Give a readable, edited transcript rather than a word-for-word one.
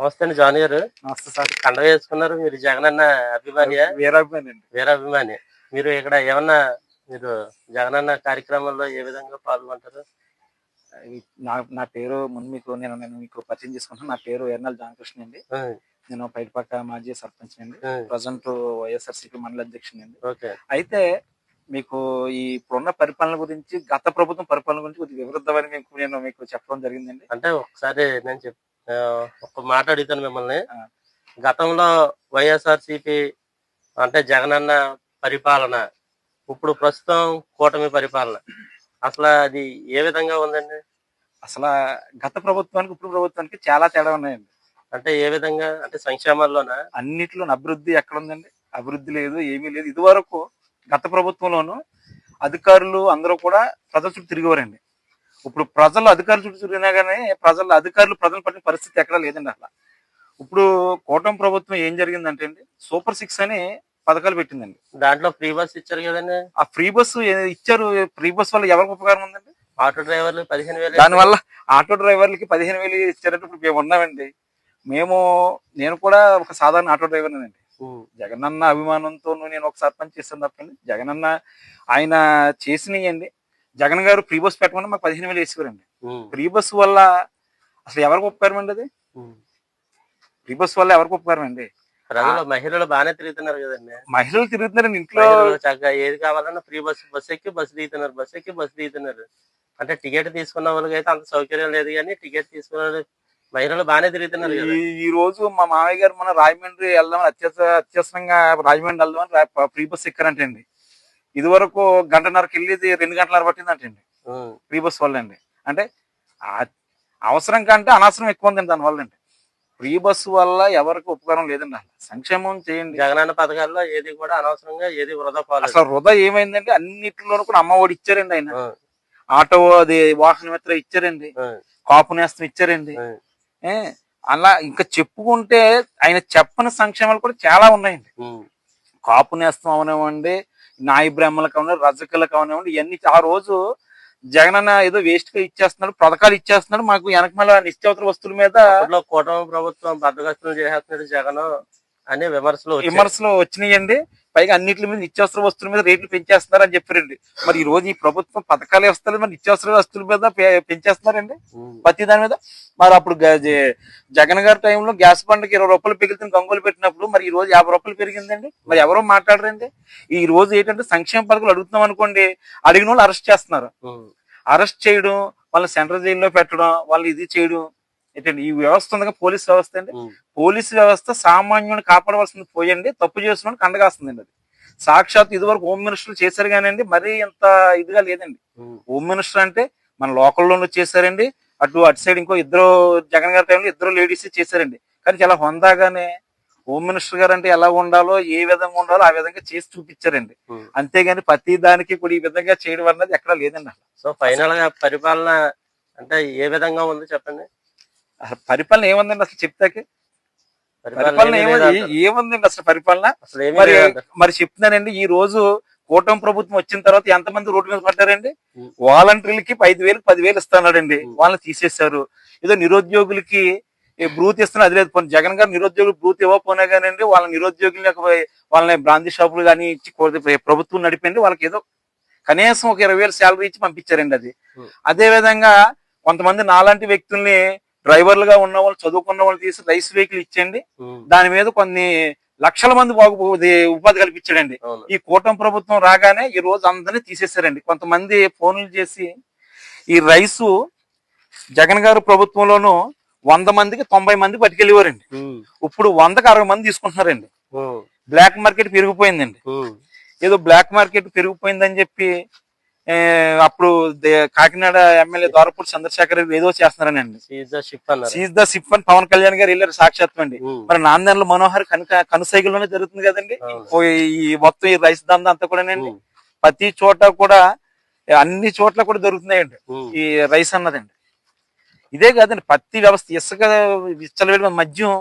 నమస్తే అండి జానీ గారు. నమస్తే సార్. కండువా వేసుకున్నారు. మీరు జగనన్న అభిమానియా? వీరాభిమాని అండి. వీరాభిమాని. మీరు ఇక్కడ ఏమన్నా మీరు జగనన్న కార్యక్రమంలో ఏ విధంగా పాల్గొంటారు? నా నా పేరు ముందు నేను నేను మీకు పరిచయం చేసుకుంటాను. నా పేరు ఎర్నల్ జానకృష్ణ అండి. హ్మ్. నేను పైడిపక్క మాజీ సర్పంచ్ అండి. హ్మ్. ప్రజెంట్ వైఎస్ఆర్సీపీ మండల అధ్యక్షుని అండి. ఓకే. అయితే మీకు ఈ ఇప్పుడున్న పరిపాలన గురించి, గత ప్రభుత్వం పరిపాలన గురించి కొద్దిగా వివరిద్దామని నేను మీకు చెప్పడం జరిగిందండి. అంటే ఒకసారి నేను ఒక మాట అడుగుతాను మిమ్మల్ని. ఆ, గతంలో వైఎస్ఆర్సీపీ అంటే జగనన్న పరిపాలన, ఇప్పుడు ప్రస్తుతం కూటమి పరిపాలన అసలు అది ఏ విధంగా ఉందండి? అసలు గత ప్రభుత్వానికి ఇప్పుడు ప్రభుత్వానికి చాలా తేడా ఉన్నాయండి. అంటే ఏ విధంగా? అంటే సంక్షేమాల్లోనా? అన్నిట్లో అభివృద్ధి ఎక్కడ ఉందండి? అభివృద్ధి లేదు, ఏమీ లేదు. ఇదివరకు గత ప్రభుత్వంలోనూ అధికారులు అందరూ కూడా ప్రజల చుట్టూ తిరిగేవారండి. ఇప్పుడు ప్రజలు అధికారుల చుట్టూ తిరిగినా కానీ అధికారులు ప్రజలు పట్టిన పరిస్థితి ఎక్కడా లేదండి అసలు. ఇప్పుడు కూటమి ప్రభుత్వం ఏం జరిగిందంటే అండి, సూపర్ 6 అని పథకాలు పెట్టిందండి. దాంట్లో ఫ్రీ బస్ ఇచ్చారు కదండి. ఆ ఫ్రీ బస్సు ఇచ్చారు. ఫ్రీ బస్ వల్ల ఎవరికి ఉపకారం ఉందండి? ఆటో డ్రైవర్లు 15,000. దానివల్ల ఆటో డ్రైవర్లకి 15,000 ఇచ్చారంటే ఇప్పుడు మేము ఉన్నామండి. నేను కూడా ఒక సాధారణ ఆటో డ్రైవర్నండి. జగనన్న అభిమానంతో నేను ఒక సర్పంచ్ చేస్తాను తప్పండి. జగనన్న ఆయన చేసినాయండి. జగన్ గారు ఫ్రీ బస్ పెట్టమని మాకు 15,000 వేసేవారండి. ఫ్రీ బస్ వల్ల అసలు ఎవరికి ఉపకారం అండి? అది ఫ్రీ బస్ వల్ల ఎవరికి ఉపకారం అండి? మహిళలు బాగానే తిరుగుతున్నారు కదండి. మహిళలు తిరుగుతున్నారండి. ఇంట్లో చక్కగా ఏది కావాలన్నా ఫ్రీ బస్ ఎక్కి బస్సు దిగుతున్నారు. అంటే టికెట్ తీసుకున్న వాళ్ళకి అయితే అంత సౌకర్యం లేదు, కానీ టికెట్ తీసుకున్న మహిళలు బాగానే తిరుగుతున్నారు. ఈ రోజు మా మామయ్య గారు మన రాజమండ్రి వెళ్దాం, అత్యవసరంగా రాజమండ్రి వెళ్దామని ఫ్రీ బస్ ఎక్కారంటే అండి. ఇది వరకు గంటన్నరకి వెళ్ళేది 2 గంటలన్నర పట్టిందంటండి ఫ్రీ బస్ వల్ల అండి. అంటే అవసరం కంటే అనవసరం ఎక్కువ ఉందండి దానివల్ల అండి. ఫ్రీ బస్సు వల్ల ఎవరికి ఉపకారం లేదండి. అసలు సంక్షేమం చేయండి. జగనన్న పథకాల్లో ఏది కూడా అనవసరంగా ఏది వృధా పోలేదు. అసలు వృధా ఏమైందండి? అన్నిటిలోనూ కూడా అమ్మఒడి ఇచ్చారండి. ఆయన ఆటో అది వాహన మిత్ర ఇచ్చారండి, కాపు నేస్తం ఇచ్చారండి. అలా ఇంకా చెప్పుకుంటే ఆయన చెప్పని సంక్షేమాలు కూడా చాలా ఉన్నాయండి. కాపు నేస్తం అవనివ్వండి, నాయి బ్రాహ్మణులకు అవనివ్వండి, రజకులకు అవనివ్వండి, ఇవన్నీ ఆ రోజు జగనన్న ఏదో వేస్ట్ గా ఇచ్చేస్తున్నాడు, పథకాలు ఇచ్చేస్తున్నాడు. మాకు వెనకమల నిత్యావసర వస్తువుల మీద కూటమి ప్రభుత్వం బద్దగస్తులు చేసేస్తున్నాడు జగన్ అనే విమర్శలు వచ్చినాయండి. పైగా అన్నిటి మీద నిత్యావసర వస్తువుల మీద రేట్లు పెంచేస్తున్నారు అని చెప్పారండి. మరి ఈ రోజు ఈ ప్రభుత్వం పథకాలు వేస్తారు, మరి నిత్యావసర వస్తువుల మీద పెంచేస్తున్నారండి ప్రతి దాని మీద. మరి అప్పుడు జగన్ గారి టైంలో గ్యాస్ బండ్కి 20 రూపాయలు పెరుగుతున్న గంగోలు పెట్టినప్పుడు మరి ఈ రోజు 50 రూపాయలు పెరిగిందండి. మరి ఎవరో మాట్లాడరండి. ఈ రోజు ఏంటంటే సంక్షేమ పథకాలు అడుగుతున్నాం అనుకోండి, అడిగిన వాళ్ళు అరెస్ట్ చేస్తున్నారు. అరెస్ట్ చేయడం, వాళ్ళని సెంట్రల్ జైల్లో పెట్టడం, వాళ్ళు ఇది చేయడం ఏంటండి? ఈ వ్యవస్థ ఉంది, పోలీస్ వ్యవస్థ అండి. పోలీసు వ్యవస్థ సామాన్యుని కాపాడవలసింది పోయండి, తప్పు చేస్తున్నాడు కండగాస్తుందండి. అది సాక్షాత్ ఇదివరకు హోమ్ మినిస్టర్లు చేశారు కానండి, మరీ ఇంత ఇదిగా లేదండి. హోమ్ మినిస్టర్ అంటే మన లోకల్లోనూ చేశారండి, అటు సైడ్ ఇంకో జగన్ గారి టైంలో 2 లేడీస్ చేశారండి. కానీ చాలా హొందాగానే హోమ్ మినిస్టర్ గారు అంటే ఎలా ఉండాలో, ఏ విధంగా ఉండాలో ఆ విధంగా చేసి చూపించారండి. అంతేగాని ప్రతి దానికి కూడా ఈ విధంగా చేయడం అన్నది ఎక్కడా లేదండి. సో ఫైనల్ గా పరిపాలన అంటే ఏ విధంగా ఉంది చెప్పండి. పరిపాలన ఏముందండి అసలు చెప్తాకి? పరిపాలన ఏముందండి అసలు పరిపాలన? మరి చెప్తున్నానండి, ఈ రోజు కూటమి ప్రభుత్వం వచ్చిన తర్వాత ఎంతమంది రోడ్డు మీద పడ్డారండి? వాలంటీర్లకి 5,000 10,000 ఇస్తున్నాడండి, వాళ్ళని తీసేశారు. ఏదో నిరుద్యోగులకి బ్రూత్ ఇస్తున్నా, అది లేదు. జగన్ గారు నిరుద్యోగులు బ్రూత్ ఇవ్వకపోయినా కానివ్వండి, వాళ్ళ నిరుద్యోగులు వాళ్ళని బ్రాంతి షాపులు కానీ ఇచ్చి ప్రభుత్వం నడిపండి, వాళ్ళకి ఏదో కనీసం ఒక 20,000 శాలరీ ఇచ్చి పంపించారండి. అది అదే విధంగా కొంతమంది నాలాంటి వ్యక్తుల్ని డ్రైవర్లుగా ఉన్న వాళ్ళు, చదువుకున్న వాళ్ళు తీసి రైస్ వెహికల్ ఇచ్చండి, దాని మీద కొన్ని లక్షల మంది ఉపాధి కల్పించాడండి. ఈ కూటమి ప్రభుత్వం రాగానే ఈ రోజు అందరినీ తీసేశారండి. కొంతమంది ఫోన్లు చేసి ఈ రైసు జగన్ గారు ప్రభుత్వంలోనూ 100 మందికి 90 మంది పట్టుకెళ్ళేవారండి. ఇప్పుడు 100కి 60 మంది తీసుకుంటున్నారండి. Black market పెరిగిపోయిందండి. ఏదో బ్లాక్ మార్కెట్ పెరిగిపోయిందని చెప్పి అప్పుడు కాకినాడ ఎమ్మెల్యే దోరపూడి చంద్రశేఖర్ ఏదో చేస్తున్నారండి. సీజ్ ద షిప్ అని పవన్ కళ్యాణ్ గారు వెళ్ళారు సాక్షాత్వం అండి. మరి నాందేళ్ల మనోహర్ కనుసైగుల్లోనే జరుగుతుంది కదండి ఈ మొత్తం ఈ రైస్ దందా అంతా కూడానండి. ప్రతి చోట కూడా అన్ని చోట్ల కూడా దొరుకుతున్నాయండి ఈ రైస్ అన్నదండి. ఇదే కాదండి, పత్తి వ్యవస్థ, ఇసుక విచ్చలవిడిగా మద్యం